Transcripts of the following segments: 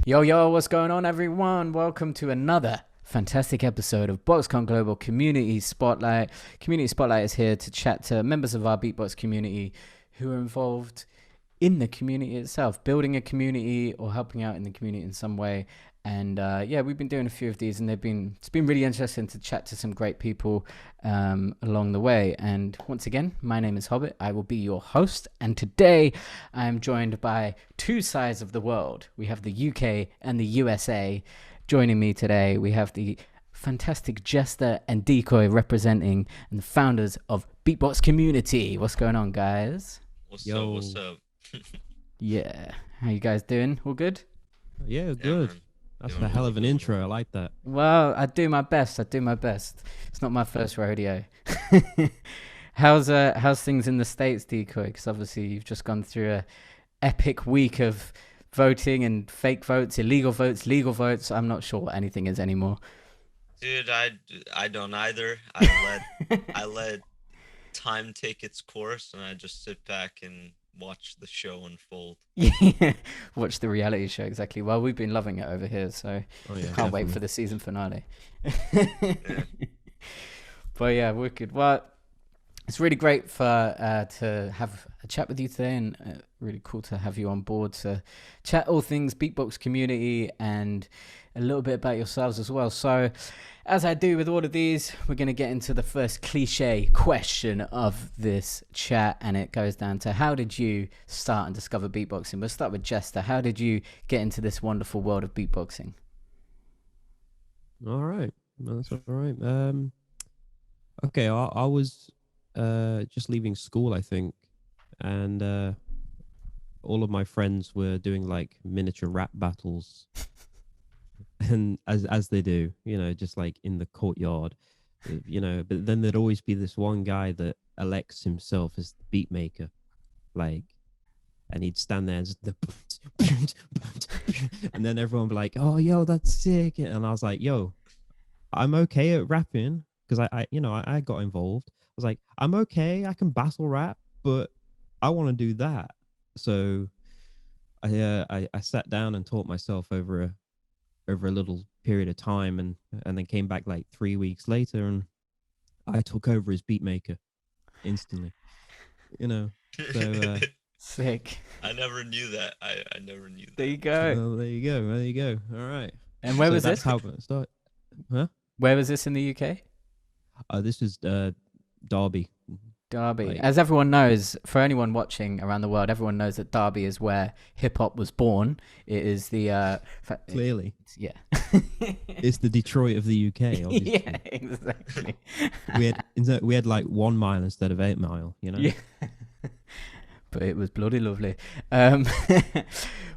Yo, what's going on, everyone? Welcome to another fantastic episode of BoxCon Global Community Spotlight. Community Spotlight is here to chat to members of our beatbox community who are involved in the community itself, building a community or helping out in the community in some way. And we've been doing a few of these, and it's been really interesting to chat to some great people along the way. And once again, my name is Hobbit. I will be your host. And today I am joined by two sides of the world. We have the UK and the USA. Joining me today, we have the fantastic JesTer and D-Koy representing and the founders of Beatbox Community. What's going on, guys? What's up? Yeah. How you guys doing? All good? Yeah, good. That's a hell of an intro. I like that. Well, I do my best. It's not my first rodeo. How's things in the States, D-Koy? Because obviously you've just gone through a epic week of voting and fake votes, illegal votes, legal votes. I'm not sure what anything is anymore. Dude, I don't either. I let time take its course, and I just sit back and watch the show unfold. Yeah, watch the reality show, exactly. Well, we've been loving it over here, so can't wait for the season finale. Yeah. But yeah, wicked. Well, it's really great to have a chat with you today, and really cool to have you on board to chat all things beatbox community and a little bit about yourselves as well. So as I do with all of these, we're going to get into the first cliche question of this chat, and it goes down to, how did you start and discover beatboxing? We'll start with JesTer. How did you get into this wonderful world of beatboxing? All right. That's all right. Okay, I was just leaving school, I think, and all of my friends were doing like miniature rap battles. And as they do, just like in the courtyard, but then there'd always be this one guy that elects himself as the beat maker, like, and he'd stand there and just and then everyone would be like, oh, yo, that's sick. And I was like, yo, I'm okay at rapping, because I got involved. I was like, I'm okay, I can battle rap, but I want to do that. So I sat down and taught myself over a little period of time, and then came back like 3 weeks later, and I took over as beat maker instantly. So Sick. I never knew that. I never knew that. There you go. well, there you go. All right. And where was that's this? how it started. Huh? Where was this in the UK? This is Derby. Derby. Like, as everyone knows, for anyone watching around the world, everyone knows that Derby is where hip hop was born. It is the clearly, yeah. it's the Detroit of the UK. Obviously. Yeah, exactly. we had like 1 mile instead of 8 mile. Yeah. But it was bloody lovely.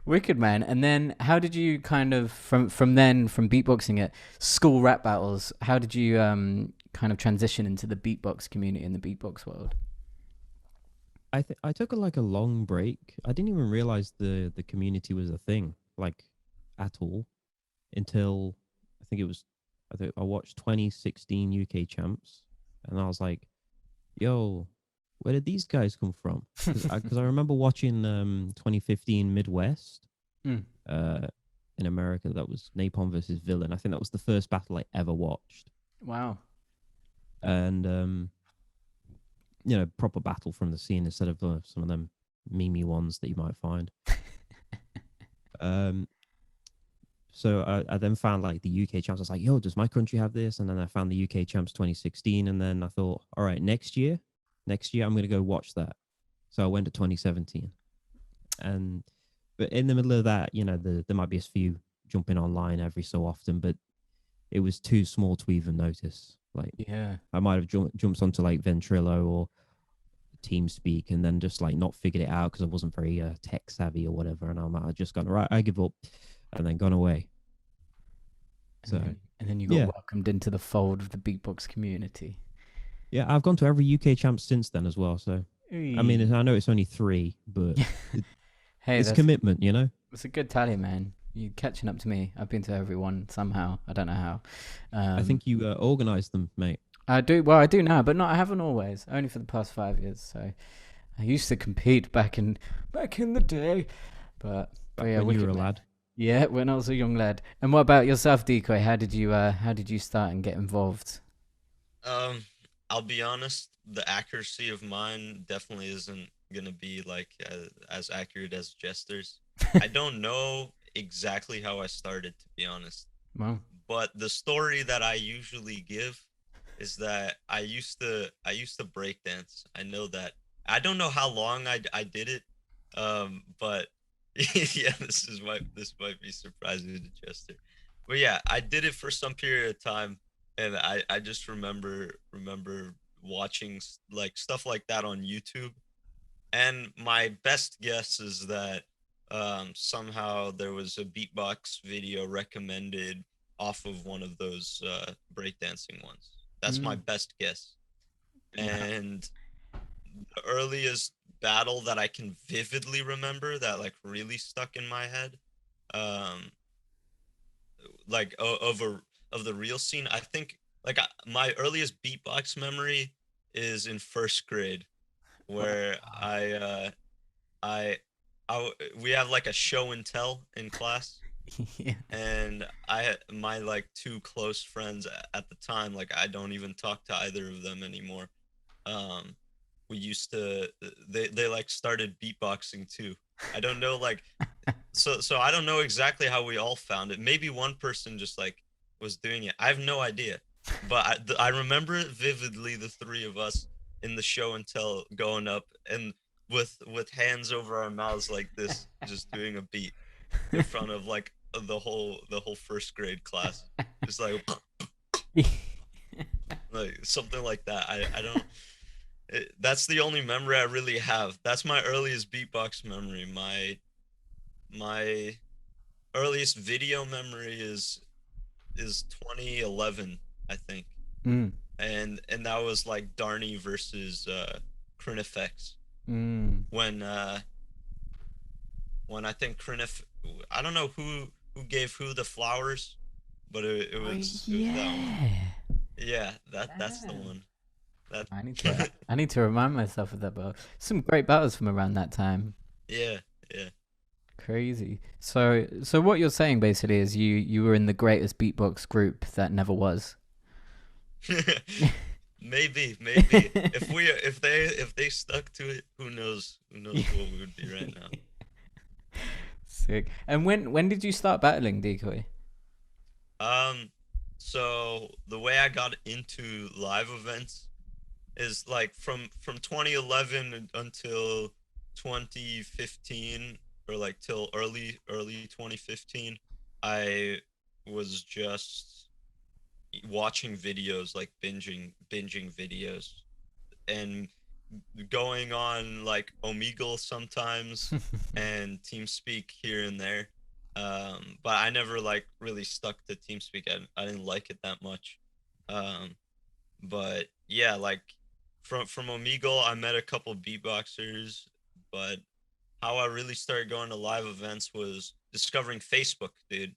Wicked, man. And then how did you kind of from beatboxing at school rap battles, how did you kind of transition into the beatbox community in the beatbox world? I took a long break. I didn't even realize the community was a thing, like, at all, until I watched 2016 UK champs, and I was like, yo, where did these guys come from? Because I remember watching 2015 Midwest in America. That was Napalm versus Villain. I think that was the first battle I ever watched. Wow. And proper battle from the scene instead of some of them memey ones that you might find. So I then found like the UK champs. I was like, yo, does my country have this? And then I found the UK champs 2016, and then I thought, all right, next year I'm going to go watch that. So I went to 2017, but in the middle of that, there might be a few jumping online every so often, but it was too small to even notice. Like, yeah, I might have jumped onto like Ventrilo or TeamSpeak, and then just like not figured it out because I wasn't very tech savvy or whatever, and I just gone, right, I give up, and then gone away. And then you got welcomed into the fold of the beatbox community. Yeah, I've gone to every UK champ since then as well. So, I mean, I know it's only 3, but hey, it's commitment, It's a good tally, man. You're catching up to me. I've been to every one somehow. I don't know how. I think you organised them, mate. I do. Well, I do now, but I haven't always. Only for the past 5 years. So I used to compete back in the day. But yeah, when you were a lad. Yeah, when I was a young lad. And what about yourself, D-Koy? How did you start and get involved? Um, I'll be honest, the accuracy of mine definitely isn't gonna be like as accurate as Jester's. I don't know exactly how I started, to be honest. Well, But the story that I usually give is that I used to break dance. I know that. I don't know how long I did it, but yeah, this might be surprising to Chester, but yeah, I did it for some period of time, and I just remember watching like stuff like that on YouTube, and my best guess is that somehow there was a beatbox video recommended off of one of those breakdancing ones. That's my mm, best guess. wow. And the earliest battle that I can vividly remember that like really stuck in my head, um, like of the real scene, I think like my earliest beatbox memory is in first grade, where Wow. I, we have like a show and tell in class, Yeah. and I had my like two close friends at the time. Like I don't even talk to either of them anymore. Um, we used to they like started beatboxing too. I don't know like so I don't know exactly how we all found it. Maybe one person just like was doing it. I have no idea, but I remember it vividly. The three of us in the show and tell going up and with hands over our mouths like this, just doing a beat in front of like the whole first grade class, just like something like that. I don't. That's the only memory I really have. That's my earliest beatbox memory. My earliest video memory is 2011, I think, Mm, and that was like Darnie versus Crinifex, mm. when I think Crinif, I don't know who gave who the flowers, but it Oh was that one. yeah. Yeah, that's the Damn. one. That I need to I need to remind myself of that battle. Some great battles from around that time. yeah, yeah. Crazy. So what you're saying basically is you were in the greatest beatbox group that never was. Maybe if they stuck to it, who knows what we would be right now. Sick. And when did you start battling, D-Koy? Um, so the way I got into live events is like from 2011 until 2015, or like till early 2015, I was just watching videos, like binging videos, and going on like Omegle sometimes and TeamSpeak here and there. But I never like really stuck to TeamSpeak. I didn't like it that much. Um, but yeah, like from Omegle, I met a couple beatboxers, but how I really started going to live events was discovering Facebook, dude.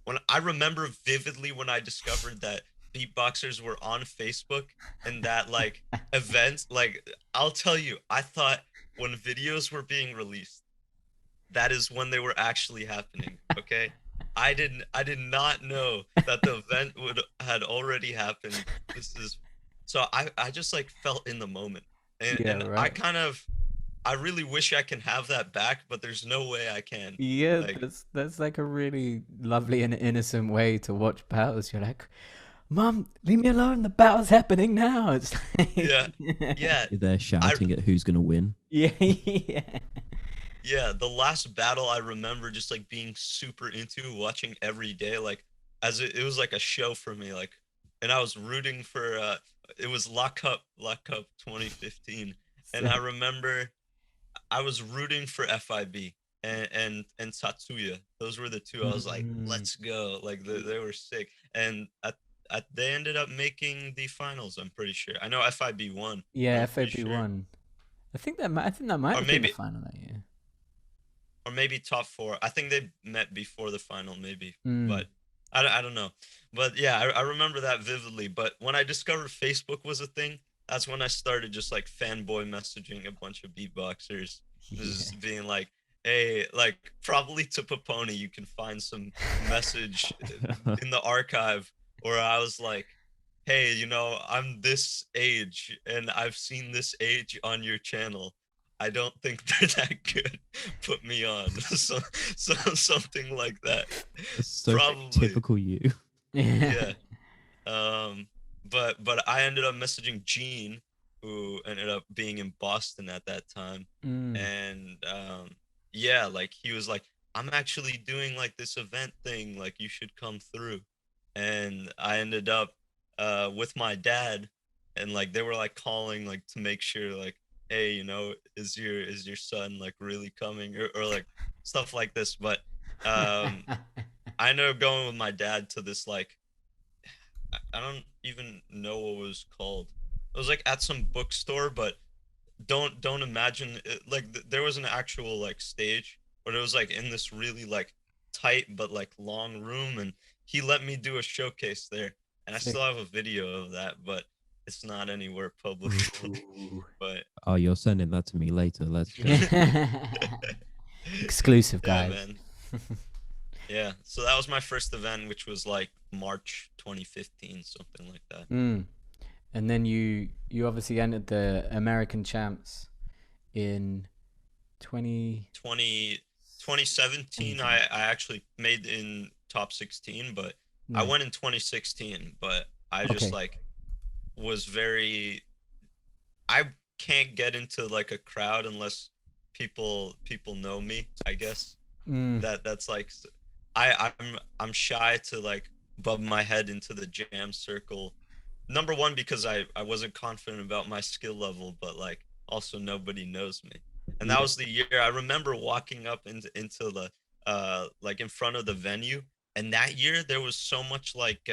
When I remember vividly when I discovered that beatboxers were on Facebook, and that like events, like I'll tell you, I thought when videos were being released, that is when they were actually happening. Okay. I did not know that the event would had already happened. This is so I just like felt in the moment. And Yeah, and right. I really wish I can have that back, but there's no way I can. Yeah, Like, that's like a really lovely and innocent way to watch battles. You're like, Mom, leave me alone. The battle's happening now. It's like, yeah. Yeah. You're there I shouting at who's gonna win. yeah, yeah. Yeah, the last battle I remember just like being super into watching every day, like as it was like a show for me, like, and I was rooting for it was Lock Up 2015, and I Sick. remember I was rooting for FIB and Tatsuya. Those were the two. I was like, Mm. let's go. Like they were sick, and they ended up making the finals. I'm pretty sure. I know FIB won, but Yeah, I'm pretty FAB sure, won. I think that might or have been the maybe final that year. top four. I think they met before the final, maybe, Mm. but I don't know. But yeah, I remember that vividly. But when I discovered Facebook was a thing, that's when I started just like fanboy messaging a bunch of beatboxers, Yeah. just being like, hey, like probably to Poponi, you can find some message in the archive where I was like, hey, you know, I'm this age and I've seen this age on your channel. I don't think they're that good. Put me on. So something like that. That's so Probably. typical you. Yeah. But I ended up messaging Gene, who ended up being in Boston at that time. And yeah, like he was like, I'm actually doing like this event thing, like you should come through. And I ended up with my dad, and like they were like calling like to make sure like, hey, you know, is your son like really coming, or like stuff like this. But I ended up going with my dad to this like, I don't even know what it was called. It was like at some bookstore, but don't imagine it, like there was an actual like stage, but it was like in this really like tight but like long room, and he let me do a showcase there, and I Sick. still have a video of that, but it's not anywhere public. But Oh, you're sending that to me later. Let's go. Exclusive, yeah, guys. man. Yeah, so that was my first event, which was like March 2015, something like that. And then you obviously entered the American champs in 2017. I actually made in top 16, but I went in 2016, but I just like was very, I can't get into like a crowd unless people know me, I guess. That's like, I'm shy to like bump my head into the jam circle. Number one, because I wasn't confident about my skill level, but like also nobody knows me. And that was the year I remember walking up into the like in front of the venue. And that year there was so much like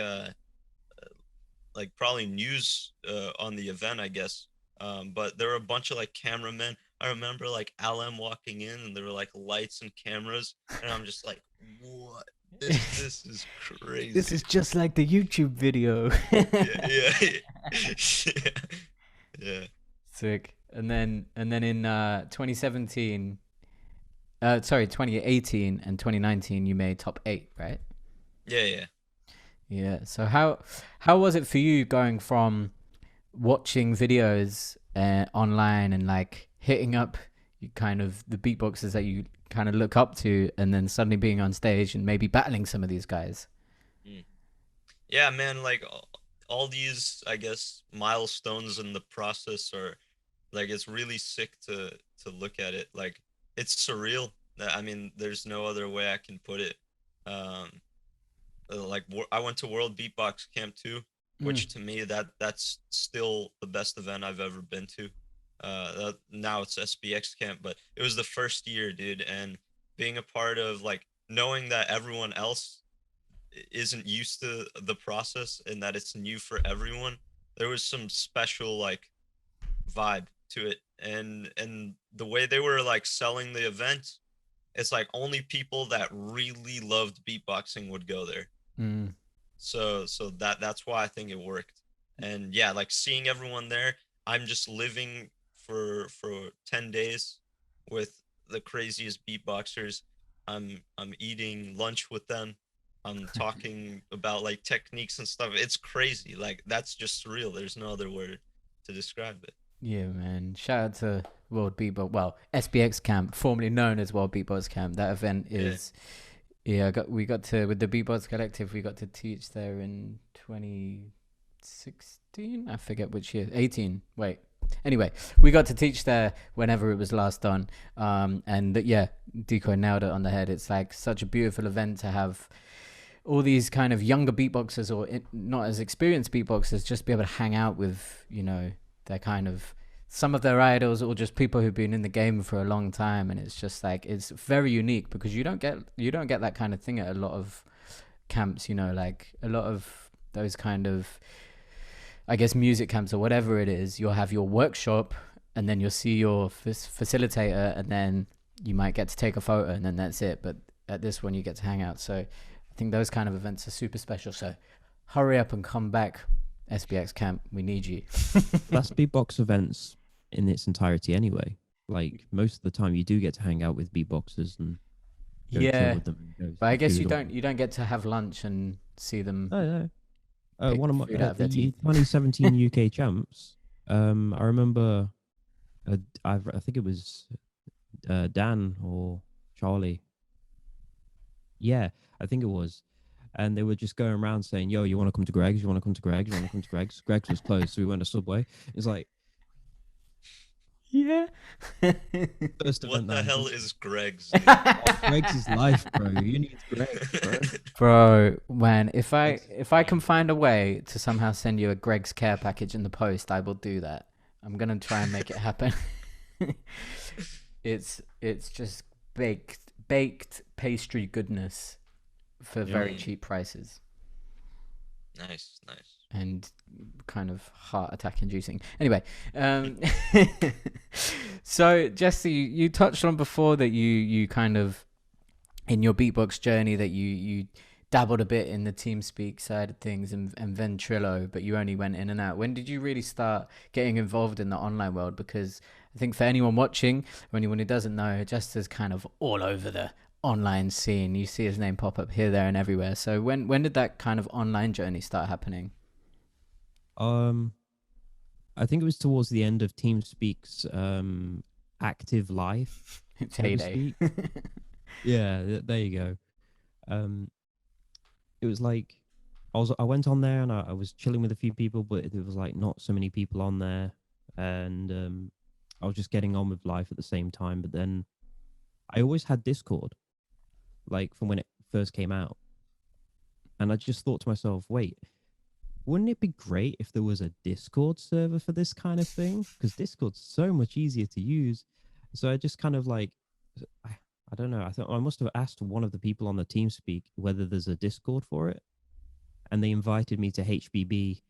probably news on the event, I guess. But there were a bunch of like cameramen. I remember like LM walking in, and there were like lights and cameras, and I'm just like, what? This is crazy. This is just like the YouTube video. yeah. Yeah. Sick. And then in 2018 and 2019, you made top 8, right? Yeah. Yeah. So how was it for you going from watching videos online and like hitting up kind of the beatboxers that you kind of look up to, and then suddenly being on stage and maybe battling some of these guys? Yeah, man, like all these, I guess, milestones in the process are like, it's really sick to look at it. Like it's surreal. I mean, there's no other way I can put it. Like I went to World Beatbox Camp 2, which to me that's still the best event I've ever been to. Now it's SBX Camp, but it was the first year, dude, and being a part of like knowing that everyone else isn't used to the process and that it's new for everyone, there was some special like vibe to it. And the way they were like selling the event, it's like only people that really loved beatboxing would go there. So that's why I think it worked. And yeah, like seeing everyone there, I'm just living for 10 days with the craziest beatboxers. I'm eating lunch with them. I'm talking about like techniques and stuff. It's crazy. Like that's just surreal. There's no other word to describe it. Yeah, man. Shout out to World Beatbox, well, SBX Camp, formerly known as World Beatbox Camp. That event is, we got to, with the Beatbox Collective, we got to teach there in 2016. I forget which year. 18. Wait. Anyway, we got to teach there whenever it was last done. And yeah, D-Koy nailed it on the head. It's like such a beautiful event to have all these kind of younger beatboxers, or not as experienced beatboxers, just be able to hang out with, you know, their kind of, some of their idols, or just people who've been in the game for a long time. And it's just like, it's very unique because you don't get that kind of thing at a lot of camps, you know, like a lot of those kind of, I guess, music camps or whatever it is. You'll have your workshop, and then you'll see your facilitator, and then you might get to take a photo, and then that's it. But at this one, you get to hang out. So I think those kind of events are super special. So hurry up and come back, SBX Camp. We need you. That's beatbox events in its entirety anyway. like most of the time you do get to hang out with beatboxers and go chill Yeah, with them and go but I some guess food or you don't get to have lunch and see them oh yeah. pick One of my food out of their the teeth. 2017 UK champs. I remember. I think it was Dan or Charlie. Yeah, I think it was. And they were just going around saying, "Yo, you want to come to Greg's? You want to come to Greg's? You want to come to Greg's?" Greg's was closed, so we went to Subway. It's like Yeah. first What event that the I've hell been is Greg's? to. Greg's is life, bro. You need Greg's, bro. Bro, man, if Greg's I can find a way to somehow send you a Greg's Care package in the post, I will do that. I'm gonna try and make it happen. It's just baked pastry goodness for very Yum. cheap prices Nice, nice. and kind of heart attack inducing. Anyway, so Jesse, you touched on before that you kind of in your beatbox journey that you dabbled a bit in the TeamSpeak side of things and Ventrilo, but you only went in and out. When did you really start getting involved in the online world? Because I think for anyone watching or anyone who doesn't know, JesTer's kind of all over the online scene. You see his name pop up here, there, and everywhere. So when did that kind of online journey start happening? I think it was towards the end of TeamSpeak's active life, It's so to heyday. speak. Yeah, there you go. It was like I went on there and I was chilling with a few people, but there was like not so many people on there, and I was just getting on with life at the same time. But then I always had Discord, like from when it first came out, and I just thought to myself, wait, wouldn't it be great if there was a Discord server for this kind of thing? Because Discord's so much easier to use. So I just kind of like, I don't know. I thought I must have asked one of the people on the TeamSpeak whether there's a Discord for it, and they invited me to HBB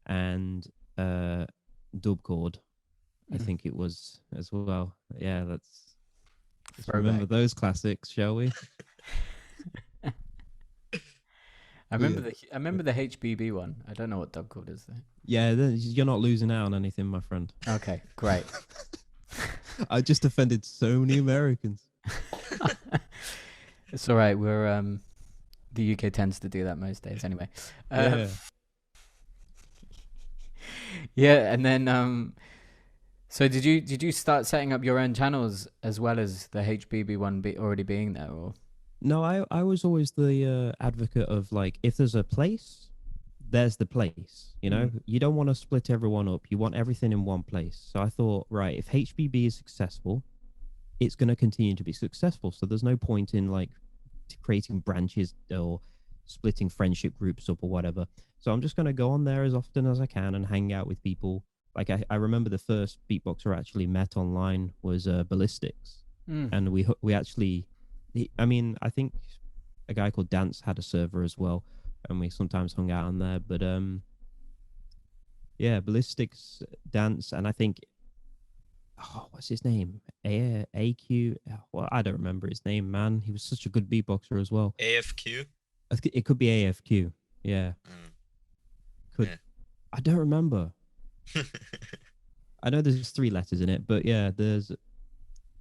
and Dubcord. I think it was as well. Yeah, let's remember those classics, shall we? I remember the HBB one. I don't know what Dubcord is though. Yeah, you're not losing out on anything, my friend. Okay, great. I just offended so many Americans. It's all right. We're the UK tends to do that most days anyway. Yeah. Yeah, and then so did you start setting up your own channels as well as the HBB one already being there, or? No, I was always the advocate of like, if there's a place, there's the place. You know, you don't want to split everyone up. You want everything in one place. So I thought, right, if HBB is successful, it's going to continue to be successful. So there's no point in like creating branches or splitting friendship groups up or whatever. So I'm just going to go on there as often as I can and hang out with people. Like I remember the first beatboxer I actually met online was Ballistics, and we actually, I mean, I think a guy called Dance had a server as well, and we sometimes hung out on there. But yeah, Ballistics, Dance, and I think, oh, what's his name? AQ. Well, I don't remember his name, man. He was such a good beatboxer as well. AFQ? It could be AFQ. Yeah. Could. Yeah. I don't remember. I know there's 3 letters in it, but yeah,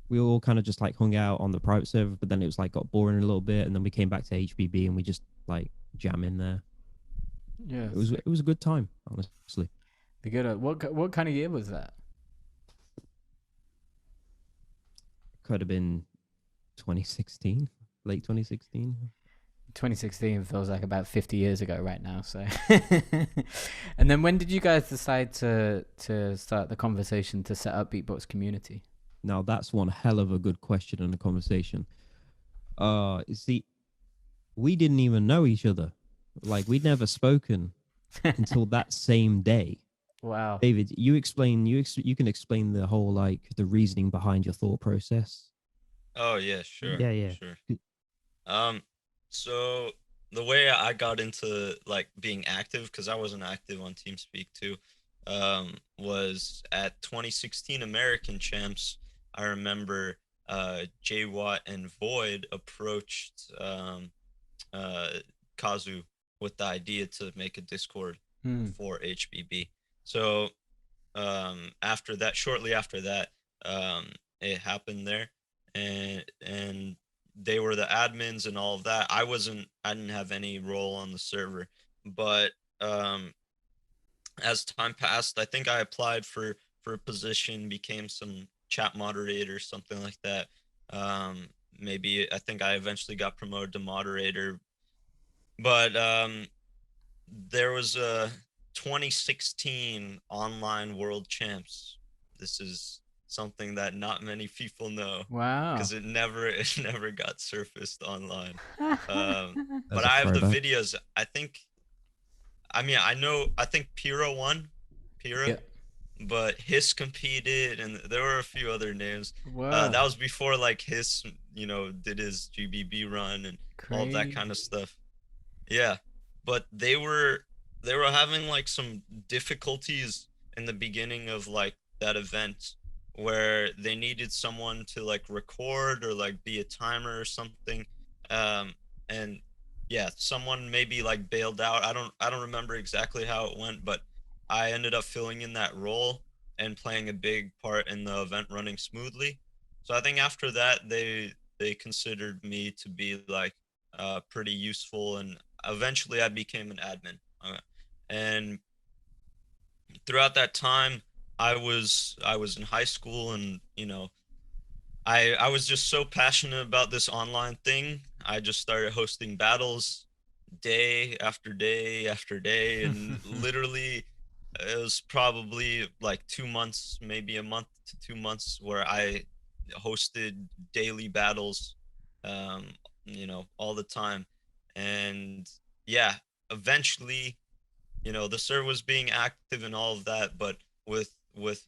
we all kind of just like hung out on the private server, but then it was like got boring a little bit, and then we came back to HBB and we just like jam in there. Yeah, it was a good time, honestly. The good. What kind of year was that? Could have been 2016, late 2016. 2016 feels like about 50 years ago right now. So, and then when did you guys decide to start the conversation to set up Beatbox Community? Now that's one hell of a good question in the conversation. See, we didn't even know each other. Like we'd never spoken until that same day. Wow. David, you can explain the whole like the reasoning behind your thought process. Oh yeah, sure. Yeah. Sure. So the way I got into like being active, because I wasn't active on TeamSpeak too, was at 2016 American Champs. I remember J Watt and Void approached Kazu with the idea to make a Discord for HBB. So shortly after that, it happened there, and they were the admins and all of that. I didn't have any role on the server, but as time passed, I think I applied for a position, became some chat moderator, something like that. Maybe I think I eventually got promoted to moderator, but there was a 2016 online world champs. This is something that not many people know Wow. because it never got surfaced online. As But a I have the throwback. videos. I think Pira won. Pira. Yeah. But Hiss competed, and there were a few other names. Wow. That was before like Hiss, did his GBB run and all of that kind of Crazy. stuff. Yeah, but they were having like some difficulties in the beginning of like that event where they needed someone to like record or like be a timer or something. And yeah, someone maybe like bailed out. I don't remember exactly how it went, but I ended up filling in that role and playing a big part in the event running smoothly. So I think after that they considered me to be like pretty useful, and eventually I became an admin. And throughout that time, I was in high school, and I was just so passionate about this online thing. I just started hosting battles day after day after day, and literally it was probably like 2 months, maybe a month to 2 months, where I hosted daily battles, um, all the time. And yeah, eventually, the server was being active and all of that, but with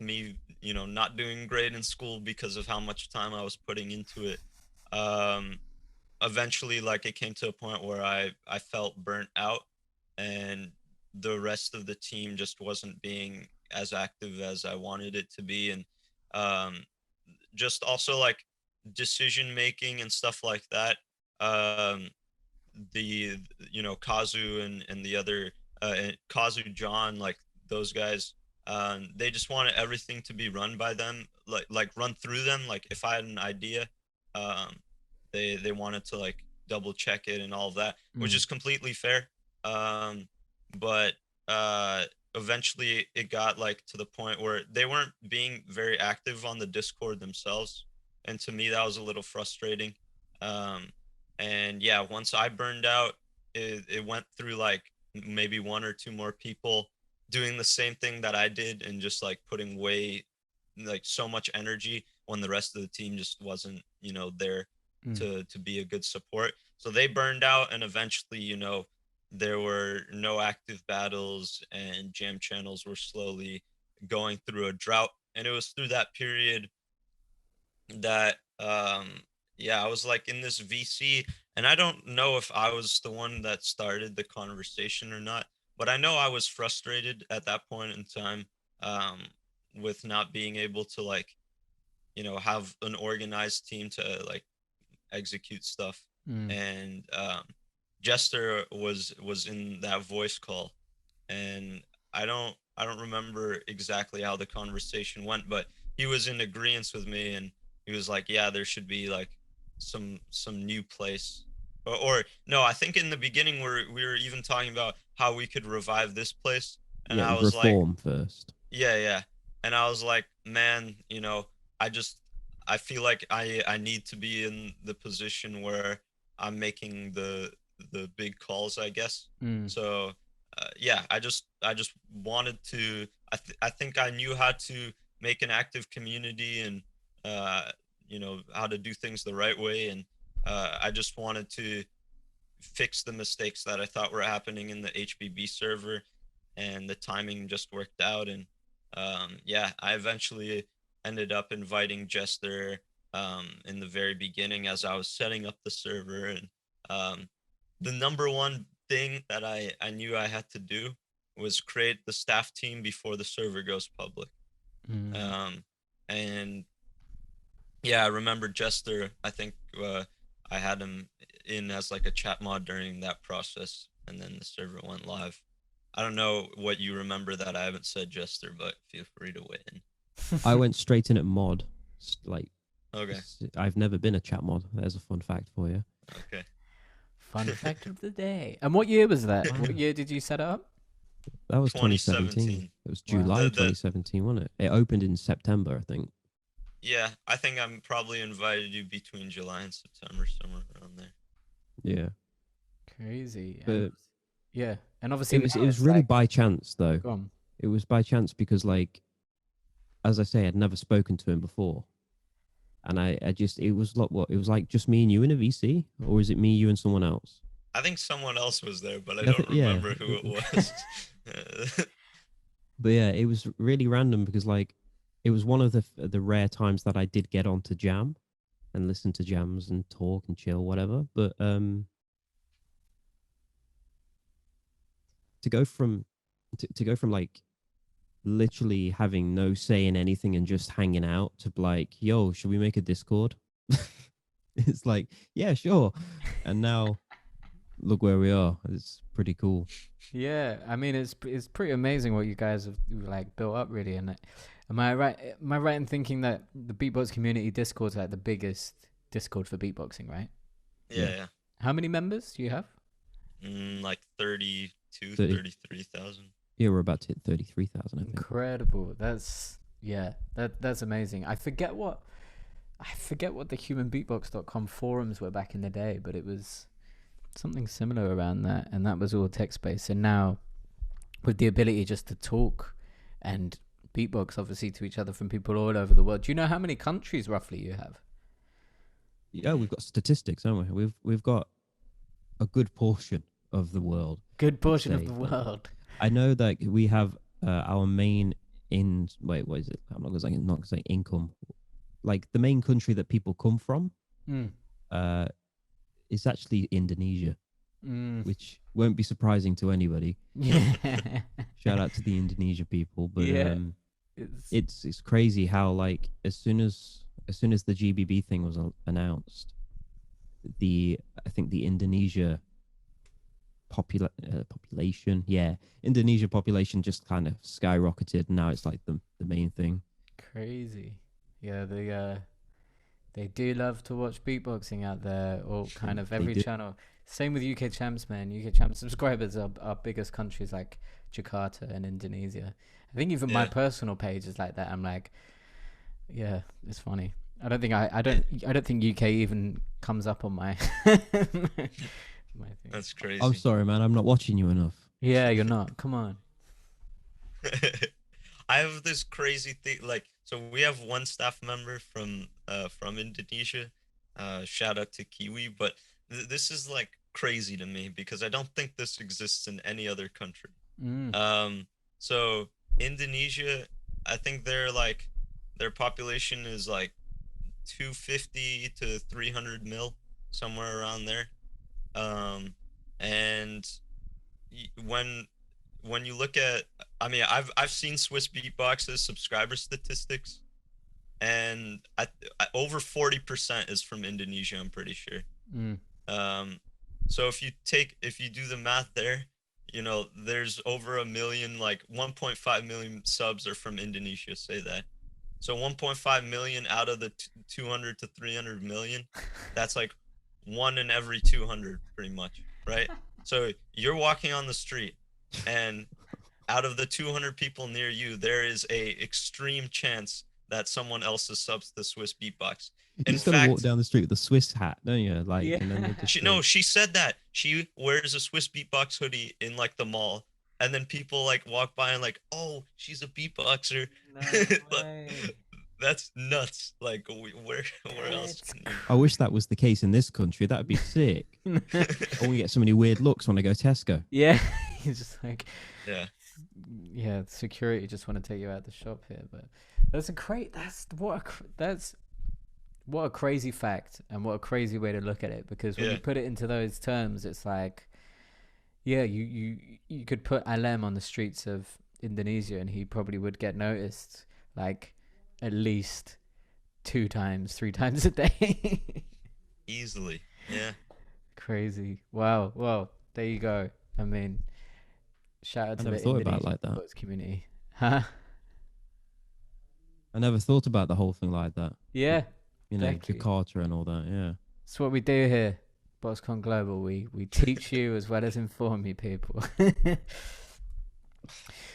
me, not doing great in school because of how much time I was putting into it. Um, Eventually, like, it came to a point where I felt burnt out, and the rest of the team just wasn't being as active as I wanted it to be. And um just also like decision making and stuff like that. um the Kazu and the other and Kazu John, like those guys, they just wanted everything to be run by them, like run through them. Like if I had an idea, um they wanted to like double check it and all of that, which Mm. is completely fair. um but uh eventually it got like to the point where they weren't being very active on the Discord themselves, and to me that was a little frustrating. um and yeah, once I burned out, it went through like maybe one or two more people doing the same thing that I did, and just like putting way like so much energy when the rest of the team just wasn't there Mm. to be a good support. So they burned out, and eventually, there were no active battles, and jam channels were slowly going through a drought. And it was through that period that yeah, I was like in this VC, and I don't know if I was the one that started the conversation or not, but I know I was frustrated at that point in time, um with not being able to like have an organized team to like execute stuff. Mm. And JesTer was in that voice call, and I don't remember exactly how the conversation went, but he was in agreement with me, and he was like, yeah, there should be like some new place. Or no, I think in the beginning we were even talking about how we could revive this place, and Yeah, I was like, reform first. yeah, yeah. And I was like, man, I just I feel like I need to be in the position where I'm making the big calls, I guess. Mm. So yeah, I just wanted to. I think I knew how to make an active community, and how to do things the right way. And I just wanted to fix the mistakes that I thought were happening in the HBB server, and the timing just worked out. And yeah, I eventually ended up inviting JesTer in the very beginning as I was setting up the server. And um, the number one thing that I knew I had to do was create the staff team before the server goes public. Mm. Um, and yeah, I remember JesTer. I think I had him in as like a chat mod during that process, and then the server went live. I don't know what you remember that I haven't said, JesTer, but feel free to weigh in. I went straight in at mod, like Okay. I've never been a chat mod. There's a fun fact for you. Okay. Fun fact of the day. And what year was that? What year did you set it up? That was 2017. 2017. It was Wow. July The 2017, wasn't it? It opened in September, I think. Yeah, I think I'm probably invited you between July and September, somewhere around there. Yeah. Crazy. But yeah. And obviously it now was it's really like, by chance though. go on. It was by chance because, like, as I say, I'd never spoken to him before. And I just, it was like, what? It was like just me and you in a VC? Or is it me, you, and someone else? I think someone else was there, but I Yeah, don't yeah. remember who it was. But yeah, it was really random because, like, it was one of the rare times that I did get onto Jam and listen to jams and talk and chill, whatever. But to go from like literally having no say in anything and just hanging out to like, yo, should we make a Discord? It's like, yeah, sure. And now look where we are. It's pretty cool. Yeah, I mean it's pretty amazing what you guys have like built up, really. And am I right in thinking that the beatbox community Discord's like the biggest Discord for beatboxing, right? Yeah. How many members do you have? Like 32, 30. 33,000. Yeah, we're about to hit 33,000, I think. Incredible. That's amazing. I forget what the humanbeatbox.com forums were back in the day, but it was something similar around that, and that was all text based. And now with the ability just to talk and beatbox obviously to each other from people all over the world. Do you know how many countries roughly you have? Yeah, we've got statistics, haven't we? We've got a good portion of the world. Good portion of say. the world. I know that we have our main what is it? I'm not gonna say income. Like the main country that people come from, is actually Indonesia, which won't be surprising to anybody. Yeah. Shout out to the Indonesia people, but Yeah. It's crazy how, like, as soon as the GBB thing was announced, I think the Indonesia population, Indonesia population just kind of skyrocketed, and now it's like the main thing. Crazy. Yeah, they do love to watch beatboxing out there, or kind of every channel. Same with UK Champs, man. UK Champs subscribers are biggest countries like Jakarta and Indonesia. I think even my personal page is like that. I'm like, yeah, it's funny. I don't think UK even comes up on my thing. That's crazy. I'm sorry, man. I'm not watching you enough. Yeah, you're not. Come on. I have this crazy thing, like, so we have one staff member from Indonesia. Shout out to Kiwi, but this is like crazy to me because I don't think this exists in any other country. So Indonesia, I think their population is like 250 to 300 mil, somewhere around there. And when you look at, I mean, I've seen Swiss Beatbox's subscriber statistics, and over 40% is from Indonesia, I'm pretty sure. So if you do the math there, you know, there's over 1 million, like 1.5 million subs are from Indonesia, say that. So 1.5 million out of the 200 to 300 million, that's like 1 in every 200 pretty much, right? So you're walking on the street, and out of the 200 people near you, there is a extreme chance that someone else is subs to Swiss Beatbox. You just gotta walk down the street with a Swiss hat, don't you? Like, yeah. And then she said that she wears a Swiss Beatbox hoodie in like the mall, and then people like walk by and like, oh, she's a beatboxer. No way. That's nuts. Like, where else? I wish that was the case in this country. That'd be sick. I want to get so many weird looks when I go Tesco. Yeah, he's just like, yeah. Security just want to take you out the shop here, but that's what a crazy fact, and what a crazy way to look at it. Because when you put it into those terms, it's like, yeah, you could put Alem on the streets of Indonesia, and he probably would get noticed like at least 2 times, 3 times a day. Easily. Yeah. Crazy. Wow. Well, there you go. I mean, shout out to the Indonesian like that beatbox community. Huh? I never thought about the whole thing like that. Yeah. you know, Exactly. Jakarta and all that. Yeah. That's what we do here, BoxCon Global. We teach you as well as inform you, people.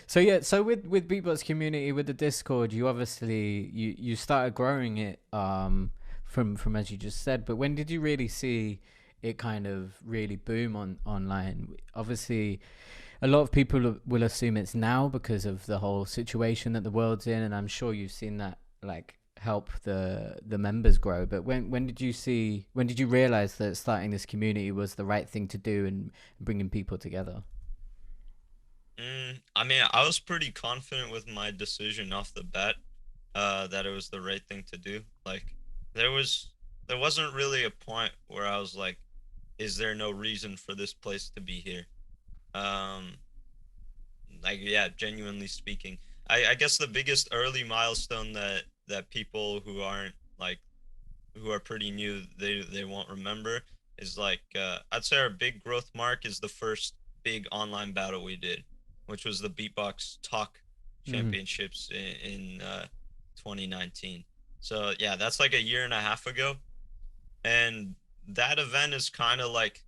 So yeah, so with Beatbox Community, with the Discord, you obviously you started growing it from as you just said. But when did you really see it kind of really boom on online? Obviously, a lot of people will assume it's now because of the whole situation that the world's in, and I'm sure you've seen that like help the members grow. But when did you realize that starting this community was the right thing to do and bringing people together? I mean, I was pretty confident with my decision off the bat, that it was the right thing to do. Like, there was there wasn't really a point where I was like, is there no reason for this place to be here? Um, like, yeah, genuinely speaking, I guess the biggest early milestone that people who aren't like who are pretty new, they won't remember, is like, I'd say our big growth mark is the first big online battle we did, which was the Beatbox Talk Mm. Championships in 2019. So yeah, that's like a year and a half ago, and that event is kind of like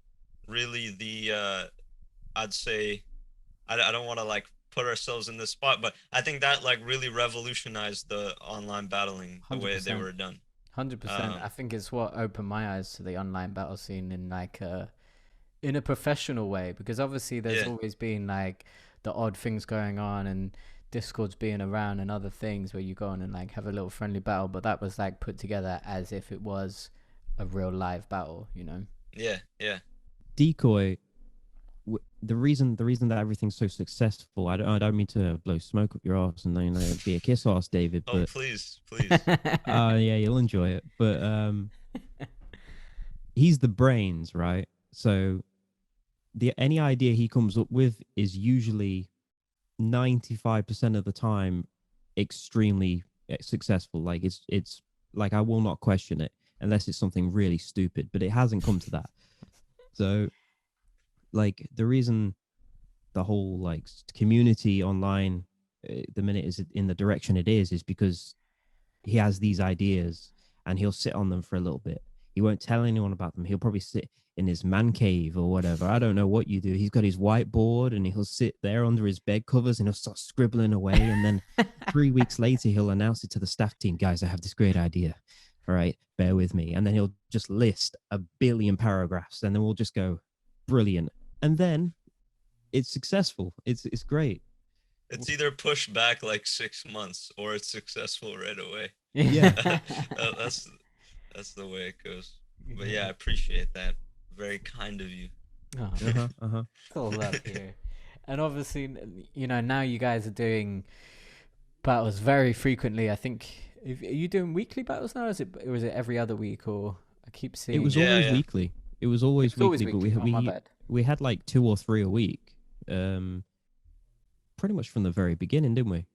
really the I'd say, I don't want to like put ourselves in this spot, but I think that like really revolutionized the online battling the way they 100%. were done. 100%. I Um, think it's what opened my eyes to the online battle scene in like in a professional way, because obviously there's yeah, always been like the odd things going on and Discords being around and other things where you go on and like have a little friendly battle, but that was like put together as if it was a real live battle, you know. yeah, yeah. D-Koy, the reason that everything's so successful, I don't mean to blow smoke up your ass and then be a kiss ass, David, Oh, but please, please. yeah, you'll enjoy it. But he's the brains, right? So the any idea he comes up with is usually 95% of the time extremely successful. Like it's like I will not question it unless it's something really stupid, but it hasn't come to that. So like the reason the whole like community online the minute is in the direction it is because he has these ideas and he'll sit on them for a little bit. He won't tell anyone about them. He'll probably sit in his man cave or whatever. I don't know what you do. He's got his whiteboard and he'll sit there under his bed covers and he'll start scribbling away. And then 3 weeks later, he'll announce it to the staff team, guys, I have this great idea. All right, bear with me. And then he'll just list a billion paragraphs and then we'll just go, brilliant. And then it's successful. It's great. It's either pushed back like 6 months or it's successful right away. Yeah. That's the way it goes. But yeah, I Yeah. appreciate that. Very kind of you. Oh, Uh-huh. Uh-huh. it's all love here. And obviously, you know, now you guys are doing battles very frequently. I think, are you doing weekly battles now? Or is it every other week? Or I keep It was seeing Yeah, always yeah. weekly. It was always it's always weekly, but weekly. Oh, my bad. we had like 2 or 3 a week. Pretty much from the very beginning, didn't we?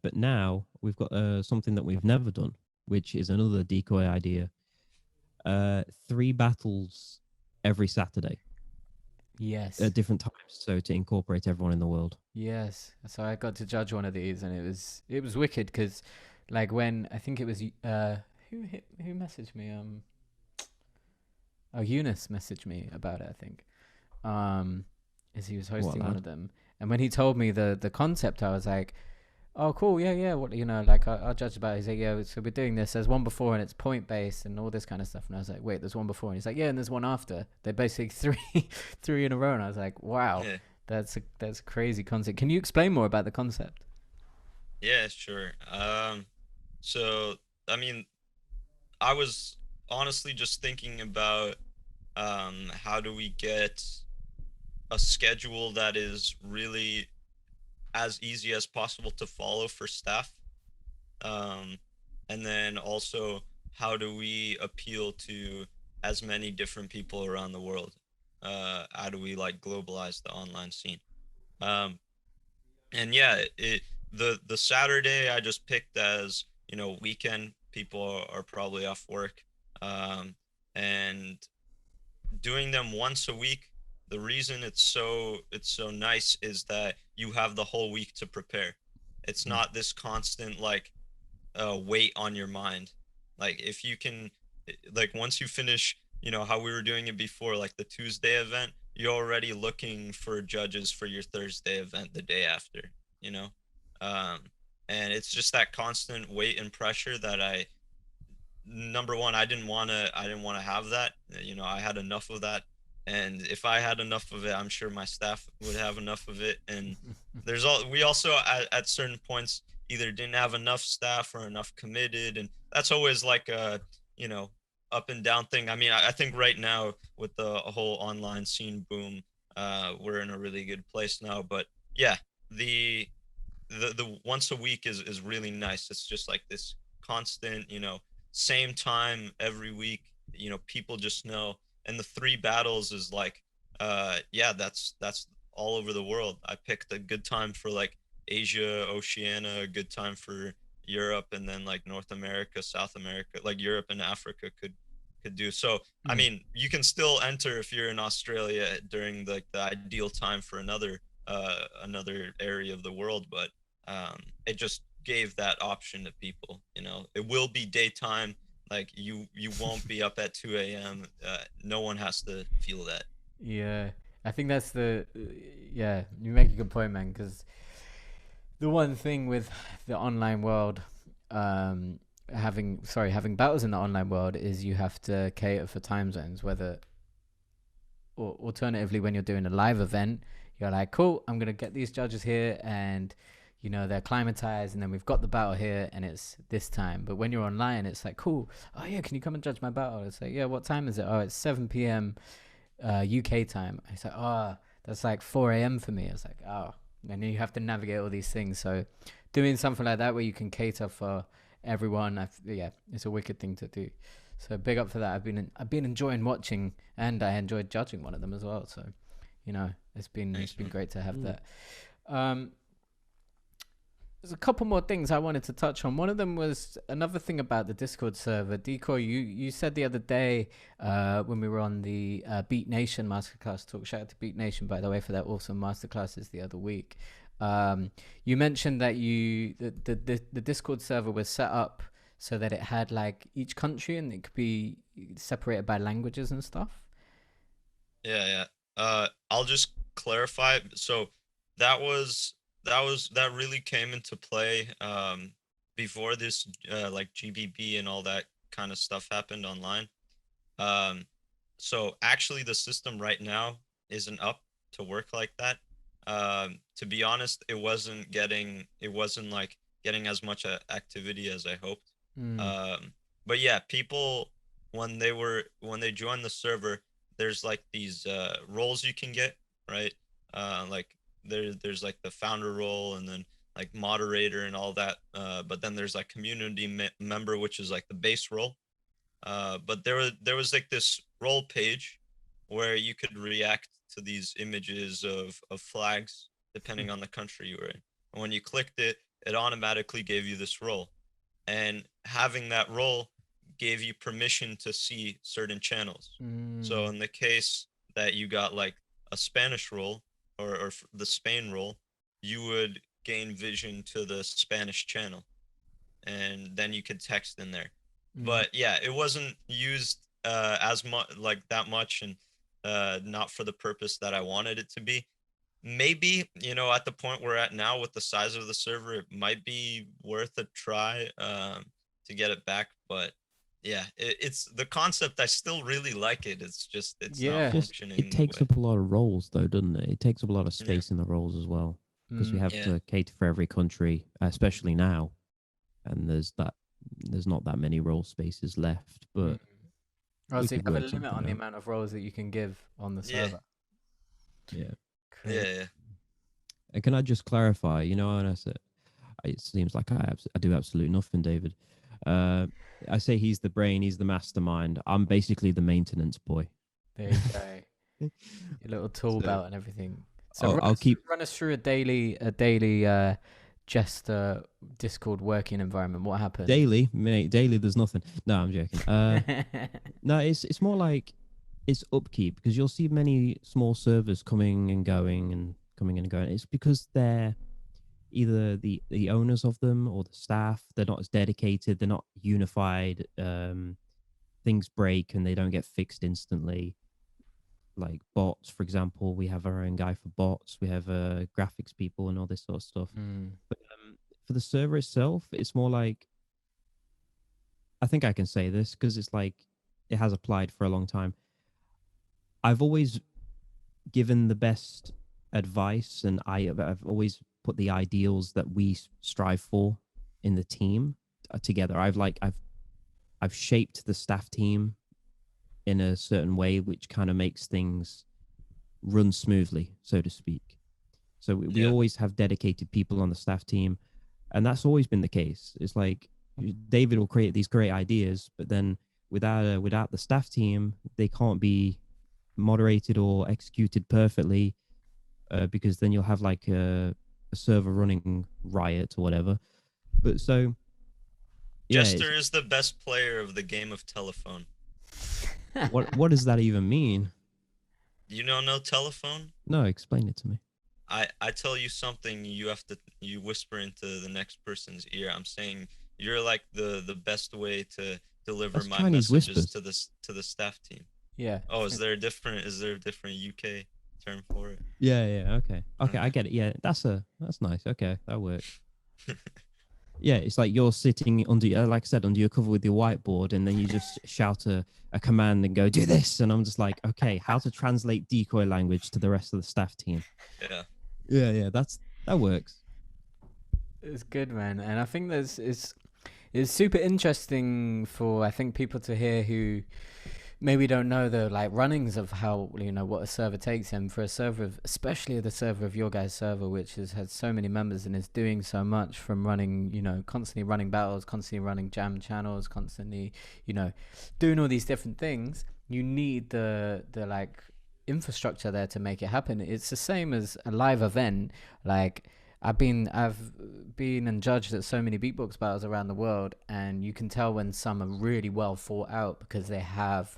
But now we've got something that we've never done, which is another D-Koy idea. 3 battles every Saturday Yes. at different times, so to incorporate everyone in the world. Yes. So I got to judge one of these, and it was wicked because, like, when I think it was who messaged me Eunice messaged me about it, I think, as he was hosting one lad? of them, and when he told me the concept, I was like, oh, cool, yeah, yeah. What, you know, like I'll judge about it. He's like, yeah, so we're doing this. There's one before and it's point based and all this kind of stuff. And I was like, wait, there's one before. And he's like, yeah, and there's one after. They're basically three in a row. And I was like, wow, Yeah. that's a crazy concept. Can you explain more about the concept? Yeah, sure. So I mean, I was honestly just thinking about how do we get a schedule that is really as easy as possible to follow for staff. Um, and then also, how do we appeal to as many different people around the world? How do we like globalize the online scene? Um, and yeah, the Saturday I just picked as, weekend. People are probably off work, and doing them once a week. The reason it's so nice is that you have the whole week to prepare. It's Mm. not this constant like weight on your mind. Like if you can, like once you finish, you know, how we were doing it before, like the Tuesday event, you're already looking for judges for your Thursday event the day after, you know? Um, and it's just that constant weight and pressure that number one, I didn't want to have that. You know, I had enough of that. And if I had enough of it, I'm sure my staff would have enough of it. And we also at certain points either didn't have enough staff or enough committed. And that's always like a, you know, up and down thing. I mean, I think right now with the whole online scene boom, we're in a really good place now. But yeah, the once a week is really nice. It's just like this constant, you know, same time every week. You know, people just know. And the 3 battles is like, yeah, that's all over the world. I picked a good time for like Asia, Oceania, a good time for Europe, and then like North America, South America, like Europe and Africa could do. So I mean, you can still enter if you're in Australia during like the ideal time for another area of the world, but it just gave that option to people. You know, it will be daytime. Like you won't be up at 2 a.m. No one has to feel that. Yeah, I think that's yeah, you make a good point, man, because the one thing with the online world, having battles in the online world is you have to cater for time zones, or alternatively, when you're doing a live event, you're like, cool, I'm going to get these judges here and, you know, they're climatized, and then we've got the battle here and it's this time. But when you're online, it's like, cool, oh yeah, can you come and judge my battle? It's like, yeah, what time is it? Oh, it's 7 p.m. UK time. It's like, oh, that's like 4 a.m. for me. It's like, oh, and then you have to navigate all these things. So doing something like that where you can cater for everyone, yeah, it's a wicked thing to do. So big up for that. I've been enjoying watching, and I enjoyed judging one of them as well. So, you know, it's been great to have that. There's a couple more things I wanted to touch on. One of them was another thing about the Discord server. D-Koy, you said the other day when we were on the Beat Nation Masterclass talk, shout out to Beat Nation, by the way, for that awesome masterclasses the other week. You mentioned that the Discord server was set up so that it had like each country and it could be separated by languages and stuff. Yeah. I'll just clarify. So that really came into play before this like GBB and all that kind of stuff happened online. So actually the system right now isn't up to work like that. To be honest, it wasn't like getting as much activity as I hoped. But yeah, people when they join the server, there's like these roles you can get, right? Like there's like the founder role, and then like moderator and all that. But then there's like community member, which is like the base role. But there was like this role page where you could react to these images of flags depending on the country you were in. And when you clicked it, it automatically gave you this role. And having that role gave you permission to see certain channels. So in the case that you got like a Spanish role or the Spain role, you would gain vision to the Spanish channel, and then you could text in there. But yeah, it wasn't used as much, like that much, and not for the purpose that I wanted it to be. Maybe, you know, at the point we're at now with the size of the server, it might be worth a try to get it back. But yeah, it's the concept. I still really like it. It's just it's not functioning. It takes up a lot of roles, though, doesn't it? It takes up a lot of space in the roles as well, because we have to cater for every country, especially now, and there's not that many role spaces left. But so you have a limit on the amount of roles that you can give on the server. Yeah. Yeah. And can I just clarify? You know, and I said, it seems like I do absolutely nothing, David. I say he's the brain, he's the mastermind. I'm basically the maintenance boy. There you go. Your little tool belt and everything. So run us through a daily JesTer Discord working environment. What happened? Daily, mate. Daily, there's nothing. No, I'm joking. No, it's more like it's upkeep, because you'll see many small servers coming and going. It's because they're either the owners of them or the staff, they're not as dedicated, they're not unified. Things break and they don't get fixed instantly. Like bots, for example, we have our own guy for bots. We have graphics people and all this sort of stuff. But for the server itself, it's more like, I think I can say this because it's like it has applied for a long time. I've always given the best advice, and I've always put the ideals that we strive for in the team together. I've shaped the staff team in a certain way, which kind of makes things run smoothly, so to speak. So we always have dedicated people on the staff team, and that's always been the case. It's like David will create these great ideas, but then without the staff team, they can't be moderated or executed perfectly, because then you'll have like a server running riot or whatever. But so JesTer is the best player of the game of telephone. What does that even mean? You don't know telephone? No, explain it to me. I tell you something, you whisper into the next person's ear. I'm saying you're like the best way to deliver That's my Chinese messages whispers. to the staff team. Yeah. Oh, is there a different UK term for it? Yeah, okay. I get it. Yeah, that's nice. Okay, that works. Yeah, it's like you're sitting under, like I said, under your cover with your whiteboard, and then you just shout a command and go, do this. And I'm just like, okay, how to translate decoy language to the rest of the staff team. Yeah, that works. It's good, man. And I think it's super interesting for, I think, people to hear who maybe don't know the like runnings of how, what a server takes. And for a server especially the server of your guys' server, which has had so many members and is doing so much, from running, constantly running battles, constantly running jam channels, constantly, doing all these different things, you need the like infrastructure there to make it happen. It's the same as a live event. Like I've been and judged at so many beatbox battles around the world, and you can tell when some are really well thought out because they have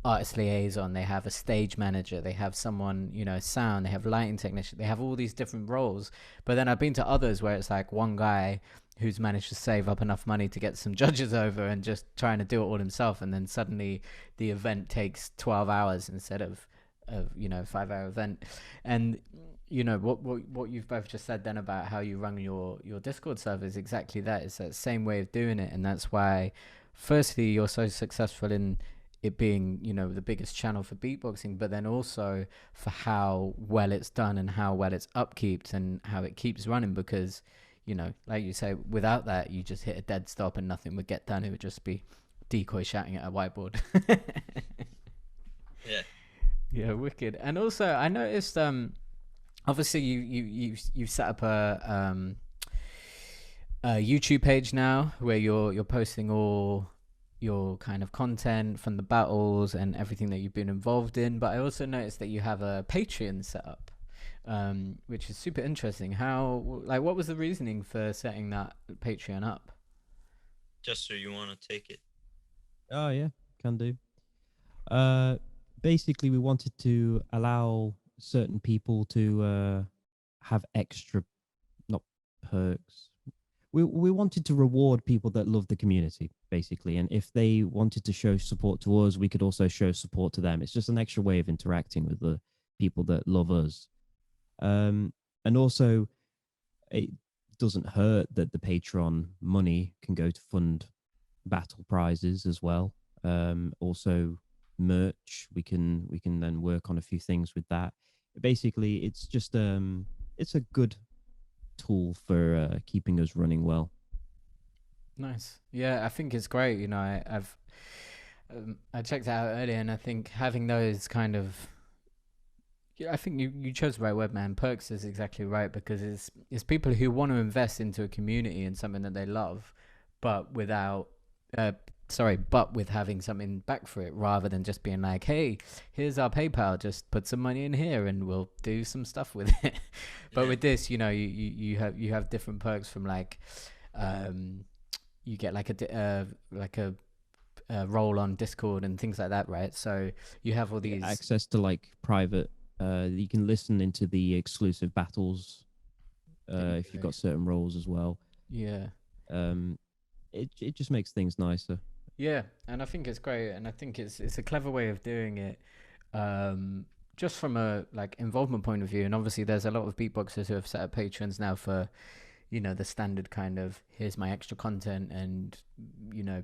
artist liaison, they have a stage manager, they have someone, sound, they have lighting technician, they have all these different roles. But then I've been to others where it's like one guy who's managed to save up enough money to get some judges over and just trying to do it all himself, and then suddenly the event takes 12 hours instead of 5-hour event. And what you've both just said then about how you run your Discord server is exactly that. It's that same way of doing it, and that's why firstly you're so successful in it being the biggest channel for beatboxing, but then also for how well it's done and how well it's upkept and how it keeps running. Because like you say, without that you just hit a dead stop and nothing would get done. It would just be D-Koy shouting at a whiteboard. Yeah, wicked. And also I noticed obviously you set up a YouTube page now where you're posting all your kind of content from the battles and everything that you've been involved in. But I also noticed that you have a Patreon set up, which is super interesting. What was the reasoning for setting that Patreon up? JesTer, you want to take it? Oh yeah, can do. Basically we wanted to allow certain people to have extra, not perks. We wanted to reward people that love the community, basically. And if they wanted to show support to us, we could also show support to them. It's just an extra way of interacting with the people that love us. And also, it doesn't hurt that the Patreon money can go to fund battle prizes as well. Also, merch. We can then work on a few things with that. Basically, it's just it's a good tool for keeping us running well. Nice. Yeah, I think it's great. I've I checked it out earlier, and I think having those kind of, I think you chose the right word, man. Perks is exactly right, because it's people who want to invest into a community and something that they love, but without but with having something back for it, rather than just being like, hey, here's our PayPal, just put some money in here and we'll do some stuff with it. But with this, you have different perks from like, you get like a role on Discord and things like that, right? So you have all these access to like private, you can listen into the exclusive battles if you've got certain roles as well. Yeah. It just makes things nicer. Yeah, and I think it's great, and I think it's a clever way of doing it, just from a like involvement point of view. And obviously, there's a lot of beatboxers who have set up patrons now for, the standard kind of here's my extra content, and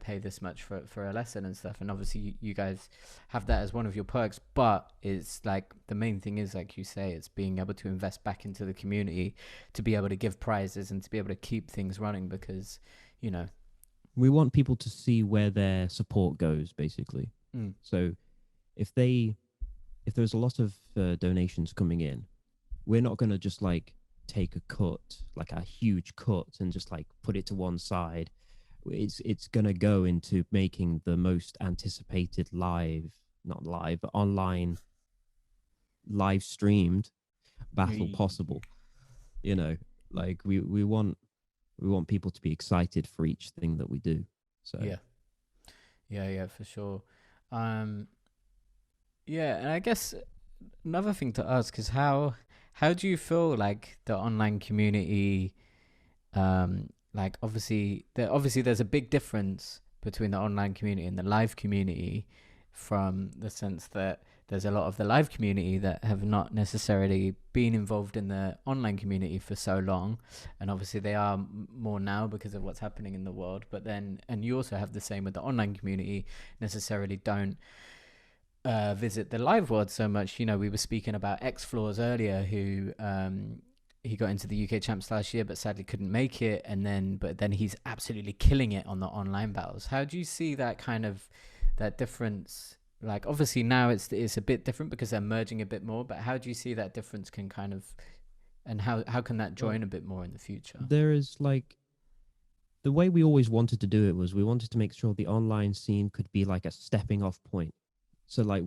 pay this much for a lesson and stuff. And obviously, you guys have that as one of your perks, but it's like the main thing is, like you say, it's being able to invest back into the community, to be able to give prizes and to be able to keep things running, because we want people to see where their support goes, basically. So if there's a lot of donations coming in, we're not going to just like take a cut, like a huge cut, and just like put it to one side. It's going to go into making the most anticipated not live, but online live streamed battle possible. Like we want people to be excited for each thing that we do. So yeah, for sure. Yeah, and I guess another thing to ask is how do you feel like the online community, like obviously there's a big difference between the online community and the live community, from the sense that there's a lot of the live community that have not necessarily been involved in the online community for so long, and obviously they are more now because of what's happening in the world. But then, and you also have the same with the online community, necessarily don't visit the live world so much. We were speaking about X Floors earlier, who he got into the UK champs last year, but sadly couldn't make it. But then he's absolutely killing it on the online battles. How do you see that kind of that difference? Like obviously now it's a bit different because they're merging a bit more, but how do you see that difference can kind of, and how can that join a bit more in the future? There is like, the way we always wanted to do it was we wanted to make sure the online scene could be like a stepping off point. So like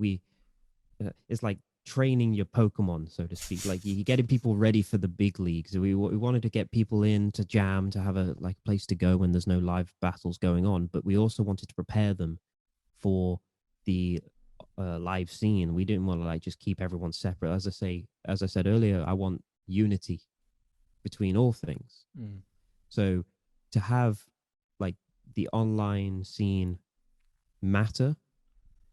it's like training your Pokemon, so to speak. Like you're getting people ready for the big leagues. We wanted to get people in to jam, to have a like place to go when there's no live battles going on. But we also wanted to prepare them for the live scene. We didn't want to like just keep everyone separate. As I said earlier, I want unity between all things. So to have like the online scene matter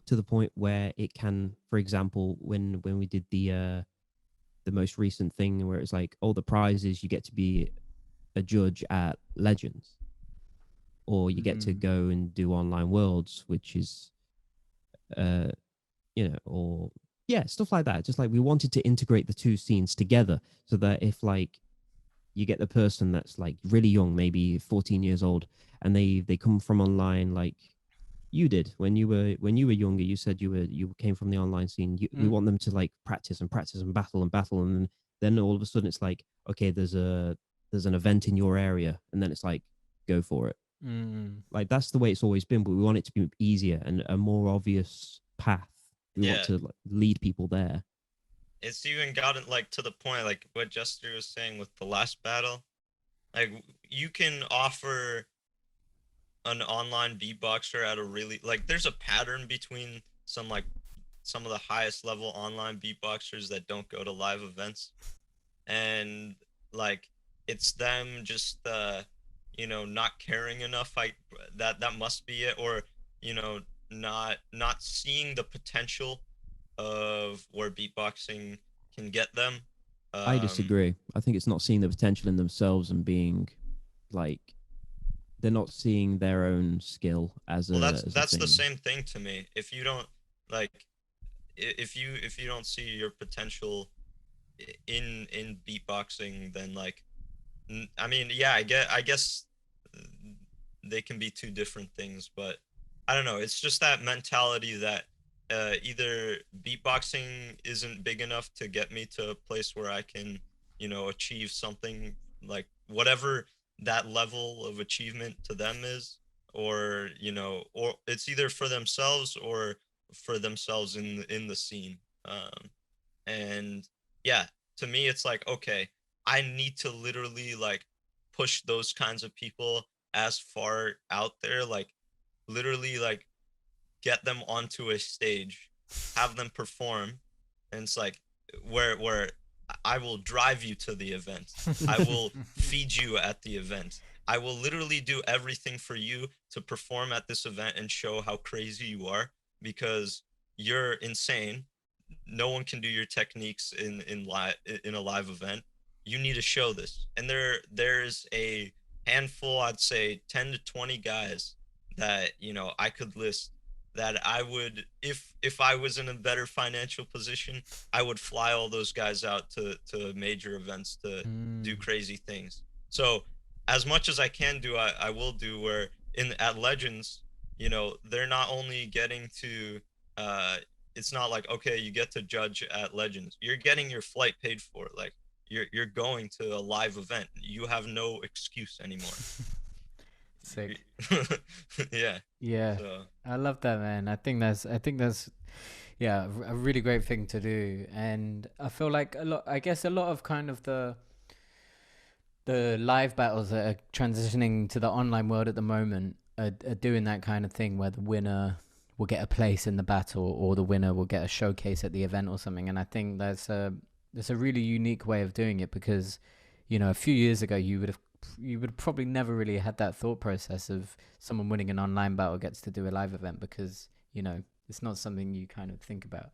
to the point where it can, for example, when we did the most recent thing where it's like, the prizes, you get to be a judge at Legends, or you get to go and do online worlds, which is or stuff like that. Just like we wanted to integrate the two scenes together, so that if like you get the person that's like really young, maybe 14 years old, and they come from online, like you did when you were younger. You said you came from the online scene. We want them to like practice and battle, and then all of a sudden it's like, okay, there's an event in your area, and then it's like, go for it. Like that's the way it's always been, but we want it to be easier and a more obvious path. We want to like lead people there. It's even gotten like to the point, like what JesTer was saying with the last battle. Like you can offer an online beatboxer at a really, like there's a pattern between some of the highest level online beatboxers that don't go to live events, and like it's them just not caring enough. That must be it, or not seeing the potential of where beatboxing can get them. I disagree. I think it's not seeing the potential in themselves and being like, they're not seeing their own skill as that's the same thing to me. If you don't like, if you don't see your potential in beatboxing, then like, I mean, yeah, I guess they can be two different things, but I don't know. It's just that mentality that either beatboxing isn't big enough to get me to a place where I can, achieve something, like whatever that level of achievement to them is, or or it's either for themselves or for themselves in the scene. And yeah, to me it's like, okay, I need to literally like push those kinds of people as far out there, like literally like get them onto a stage, have them perform, and it's like where I will drive you to the event. I will feed you at the event. I will literally do everything for you to perform at this event and show how crazy you are, because you're insane. No one can do your techniques in a live event. You need to show this. And there's a handful, I'd say 10 to 20 guys that, you know, I could list that I would, if I was in a better financial position, I would fly all those guys out to major events to do Mm. crazy things. So as much as I can do, I will do. Where in at Legends, you know, they're not only getting to uh it's not like, okay, you get to judge at Legends. You're getting your flight paid for. Like you're going to a live event. You have no excuse anymore. Sick. Yeah. Yeah. So I love that, man. I think that's yeah, a really great thing to do. And I feel like I guess a lot of kind of the live battles that are transitioning to the online world at the moment are doing that kind of thing where the winner will get a place in the battle or the winner will get a showcase at the event or something. And I think that's a really unique way of doing it, because, you know, a few years ago you would have probably never really had that thought process of someone winning an online battle gets to do a live event, because, you know, it's not something you kind of think about.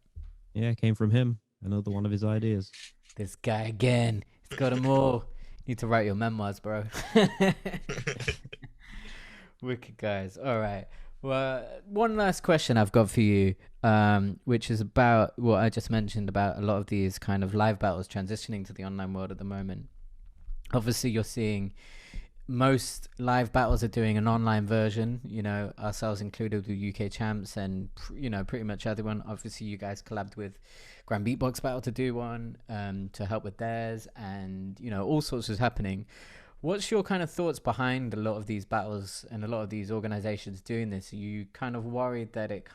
Yeah, it came from him. Another one of his ideas. This guy again, he's got them all. You need to write your memoirs, bro. Wicked guys. All right. Well, one last question I've got for you, which is about what I just mentioned about a lot of these kind of live battles transitioning to the online world at the moment. Obviously, you're seeing most live battles are doing an online version, you know, ourselves included with UK champs and, you know, pretty much everyone. Obviously, you guys collabed with Grand Beatbox Battle to do one, to help with theirs, and, you know, all sorts is happening. What's your kind of thoughts behind a lot of these battles and a lot of these organizations doing this? Are you kind of worried that it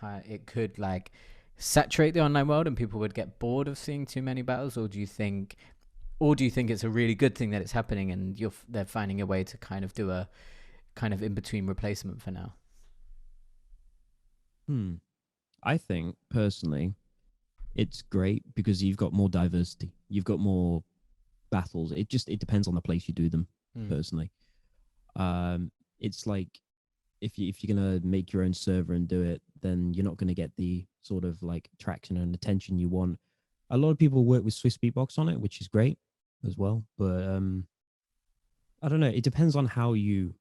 could like saturate the online world and people would get bored of seeing too many battles, or do you think it's a really good thing that it's happening and they're finding a way to kind of do a kind of in between replacement for now? I think personally, it's great because you've got more diversity. You've got more battles. It depends on the place you do them. Personally, it's like if you're gonna make your own server and do it, then you're not gonna get the sort of like traction and attention you want. A lot of people work with Swiss Beatbox on it, which is great as well. But I don't know. It depends on how you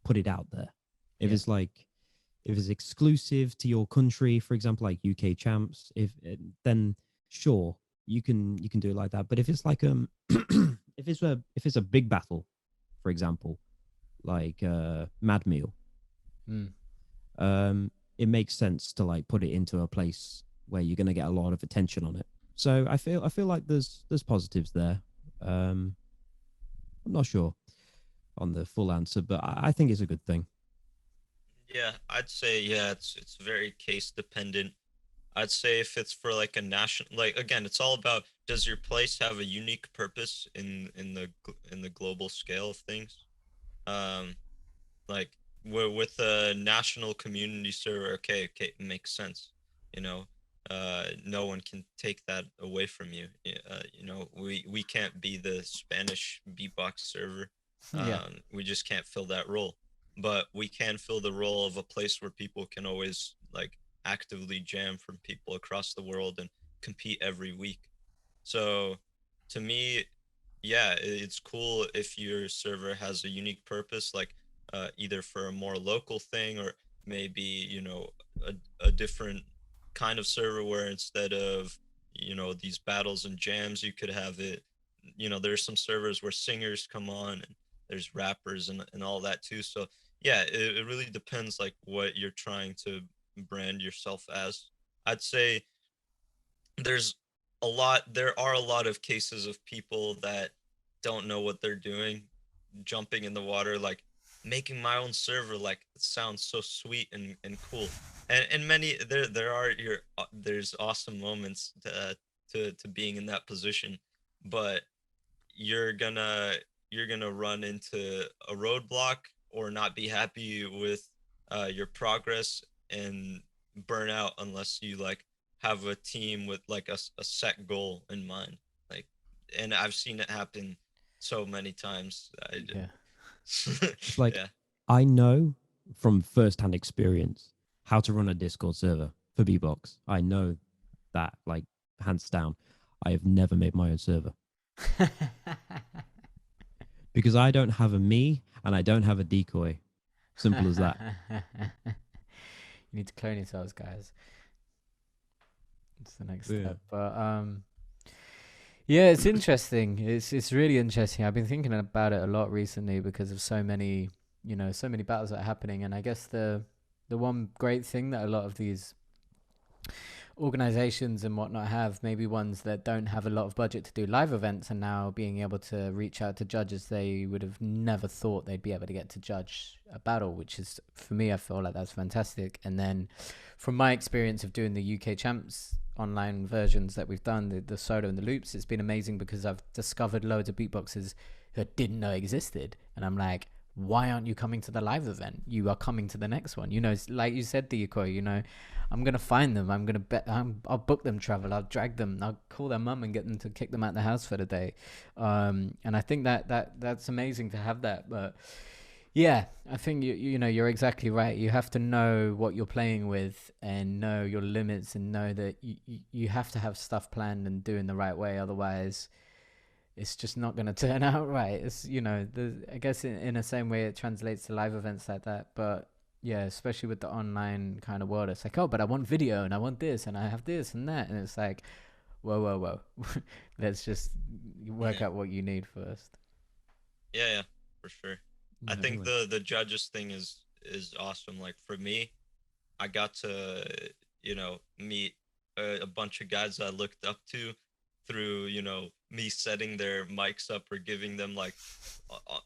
put it out there. If it's like if it's exclusive to your country, for example, like UK champs, then sure you can do it like that. But if it's like if it's a big battle, for example, like Mad Meal, it makes sense to like put it into a place where you're gonna get a lot of attention on it. So I feel like there's positives there. I'm not sure on the full answer, but I think it's a good thing. yeah, I'd say yeah, it's very case dependent. I'd say if it's for like a national, like again, it's all about, does your place have a unique purpose in the global scale of things? Um, like with a national community server, okay, it makes sense. You know, no one can take that away from you. You know, we can't be the Spanish beatbox server. Yeah. We just can't fill that role, but we can fill the role of a place where people can always like actively jam from people across the world and compete every week. So to me, yeah, it's cool if your server has a unique purpose, like either for a more local thing, or maybe, you know, a different kind of server where instead of, you know, these battles and jams, you could have it, you know, there's some servers where singers come on and there's rappers and all that too. So yeah, it really depends like what you're trying to brand yourself as. I'd say there's there are a lot of cases of people that don't know what they're doing, jumping in the water, like making my own server, like it sounds so sweet and cool. And many there are your there's awesome moments to being in that position, but you're gonna run into a roadblock or not be happy with your progress and burn out unless you like have a team with like a set goal in mind. Like and I've seen it happen so many times. Yeah. It's like, yeah. I know from firsthand experience how to run a Discord server for beatbox. I know that, like, hands down. I have never made my own server because I don't have a me and I don't have a D-Koy. Simple as that. You need to clone yourselves, guys. It's the next Yeah. step. But yeah, it's interesting. It's really interesting. I've been thinking about it a lot recently because of so many, so many battles that are happening. And I guess the one great thing that a lot of these organizations and whatnot have, maybe ones that don't have a lot of budget to do live events, and now being able to reach out to judges they would have never thought they'd be able to get to judge a battle, which is, for me, I feel like that's fantastic. And then from my experience of doing the UK champs online versions that we've done, the solo and the loops, it's been amazing because I've discovered loads of beatboxers who I didn't know existed, and I'm like, why aren't you coming to the live event? You are coming to the next one. Like you said, D-Koy, I'm going to find them. I'm going to I'll book them travel. I'll drag them. I'll call their mum and get them to kick them out the house for the day. And I think that's amazing to have that. But yeah, I think you're exactly right. You have to know what you're playing with and know your limits and know that you have to have stuff planned and do in the right way. Otherwise, it's just not going to turn out right. It's, I guess in the same way it translates to live events like that. But yeah, especially with the online kind of world, it's like, oh, but I want video and I want this and I have this and that. And it's like, whoa. Let's just work out what you need first. Yeah, for sure. I think the judges thing is awesome. Like for me, I got to, meet a bunch of guys I looked up to through, me setting their mics up or giving them like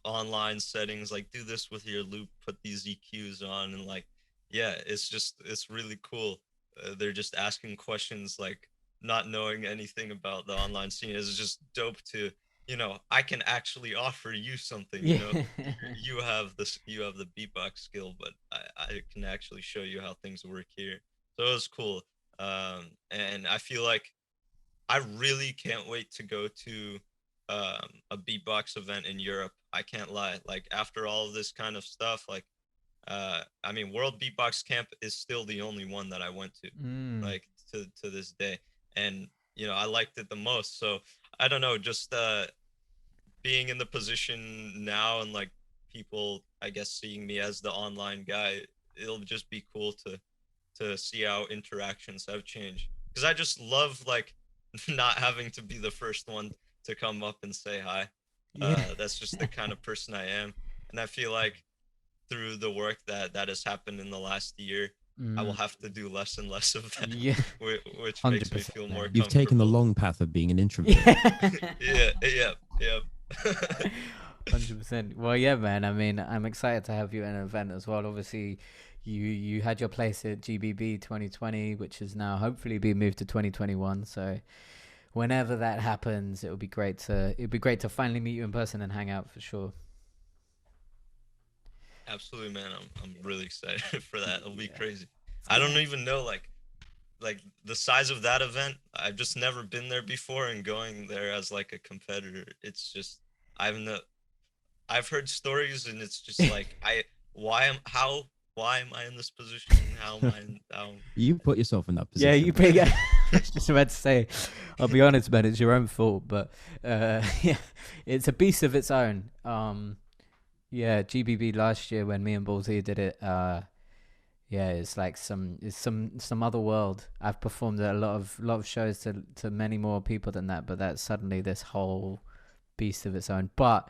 online settings, like do this with your loop, put these EQs on, and like, yeah, it's really cool. They're just asking questions, like not knowing anything about the online scene. It's just dope to, I can actually offer you something. You have the beatbox skill, but I can actually show you how things work here. So it was cool. And I feel like I really can't wait to go to a beatbox event in Europe. I can't lie. Like after all of this kind of stuff, like World Beatbox Camp is still the only one that I went to, like to this day, and I liked it the most. So I don't know, just being in the position now and like people, I guess, seeing me as the online guy, it'll just be cool to see how interactions have changed. Because I just love like not having to be the first one to come up and say hi. That's just the kind of person I am, and I feel like through the work that has happened in the last year, I will have to do less and less of that, which makes me feel more comfortable. You've taken the long path of being an introvert. yeah 100%. Well, yeah, man, I'm excited to have you in an event as well. Obviously you had your place at GBB 2020, which is now hopefully being moved to 2021. So whenever that happens, it'd be great to finally meet you in person and hang out for sure. Absolutely, man. I'm really excited for that. It'll be crazy. I don't even know like the size of that event. I've just never been there before, and going there as like a competitor, it's just I've heard stories, and it's just like why am I in this position? How am I You put yourself in that position. Yeah, you big. I was just about to say, I'll be honest, man, it's your own fault, but yeah, it's a beast of its own. Yeah, GBB last year when me and Ballsy did it, yeah, it's like some other world. I've performed at a lot of shows to many more people than that, but that's suddenly this whole beast of its own. But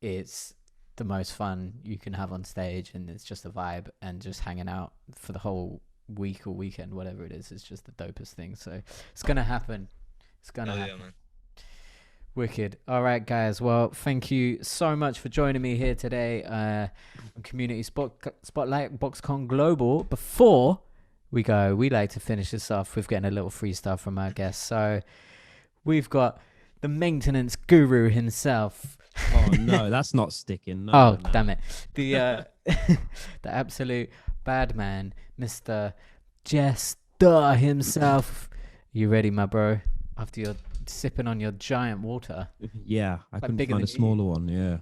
it's the most fun you can have on stage, and it's just a vibe, and just hanging out for the whole week or weekend, whatever it is, it's just the dopest thing. So it's gonna happen. It's gonna happen. Yeah, man. Wicked. All right, guys. Well, thank you so much for joining me here today on Community Spotlight BoxCon Global. Before we go, we like to finish this off with getting a little freestyle from our guests. So we've got the maintenance guru himself. Oh no, that's not sticking. No, oh, no. damn it. The the absolute bad man, Mr. JesTer himself. You ready, my bro? After your sipping on your giant water. Yeah, I couldn't bigger find a than you. smaller one. Yeah.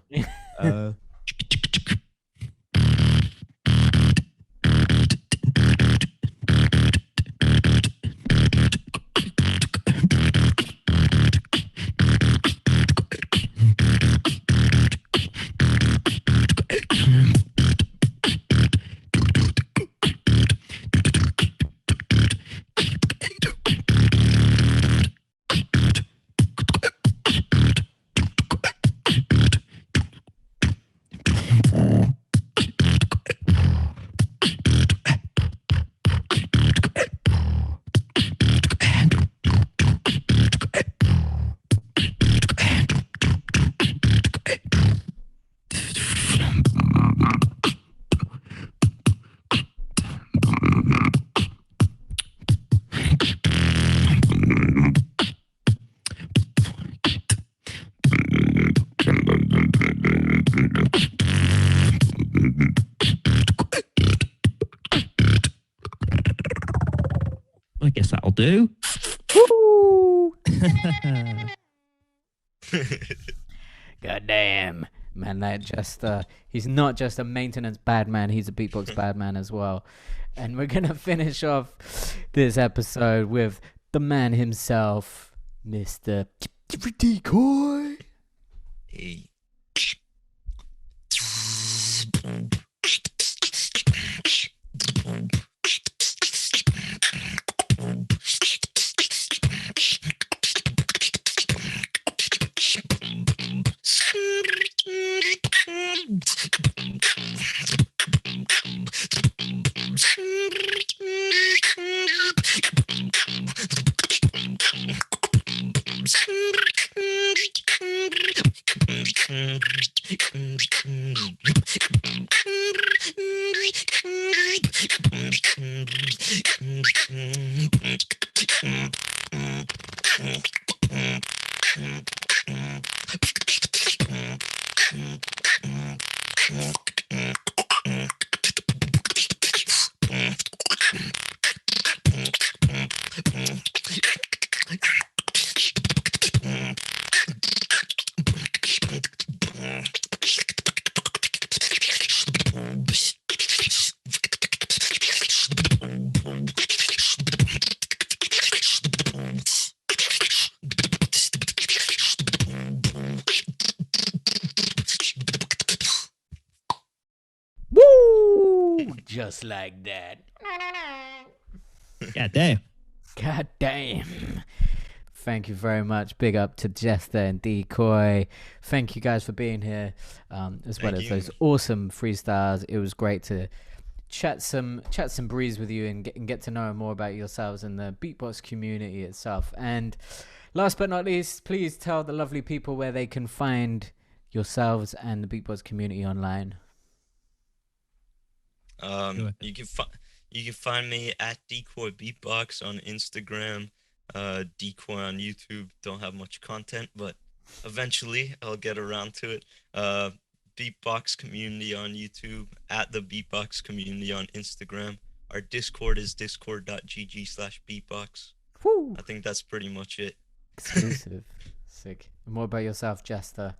I guess that'll do. Woo! God damn. Man, that JesTer, he's not just a maintenance bad man, he's a beatbox bad man as well. And we're going to finish off this episode with the man himself, Mr. D-Koy. Hey. Woo! Just like that. God damn. God damn. Thank you very much. Big up to JesTer and D-Koy. Thank you guys for being here, as well Thank as you. those awesome freestyles. It was great to chat some breeze with you and get to know more about yourselves and the beatbox community itself. And last but not least, please tell the lovely people where they can find yourselves and the beatbox community online. You can find me at D-Koy Beatbox on Instagram, D-Koy on YouTube. Don't have much content, but eventually I'll get around to it. Beatbox Community on YouTube, at the Beatbox Community on Instagram. Our Discord is discord.gg/beatbox. Woo! I think that's pretty much it. Exclusive. Sick. And more about yourself, JesTer.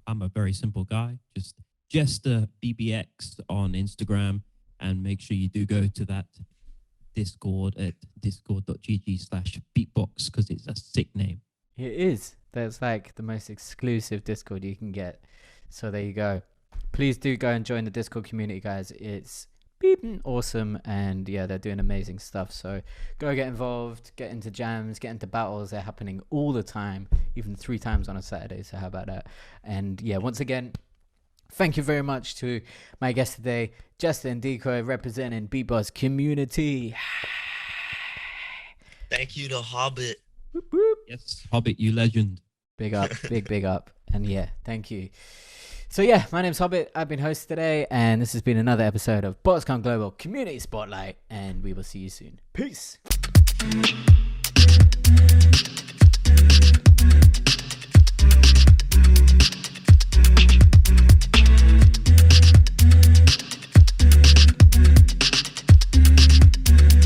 I'm a very simple guy. Just JesTer BBX on Instagram, and make sure you do go to that Discord at discord.gg/beatbox because it's a sick name. It is. That's like the most exclusive Discord you can get. So there you go. Please do go and join the Discord community, guys. It's beeping awesome, and yeah, they're doing amazing stuff. So go get involved, get into jams, get into battles. They're happening all the time, even 3 times on a Saturday. So how about that? And yeah, once again, thank you very much to my guest today, JesTer and D-Koy, representing Beatbox Community. Thank you to Hobbit. Whoop, whoop. Yes, Hobbit, you legend. Big up, big up. And yeah, thank you. So yeah, my name's Hobbit. I've been host today, and this has been another episode of BoxCon Global Community Spotlight, and we will see you soon. Peace.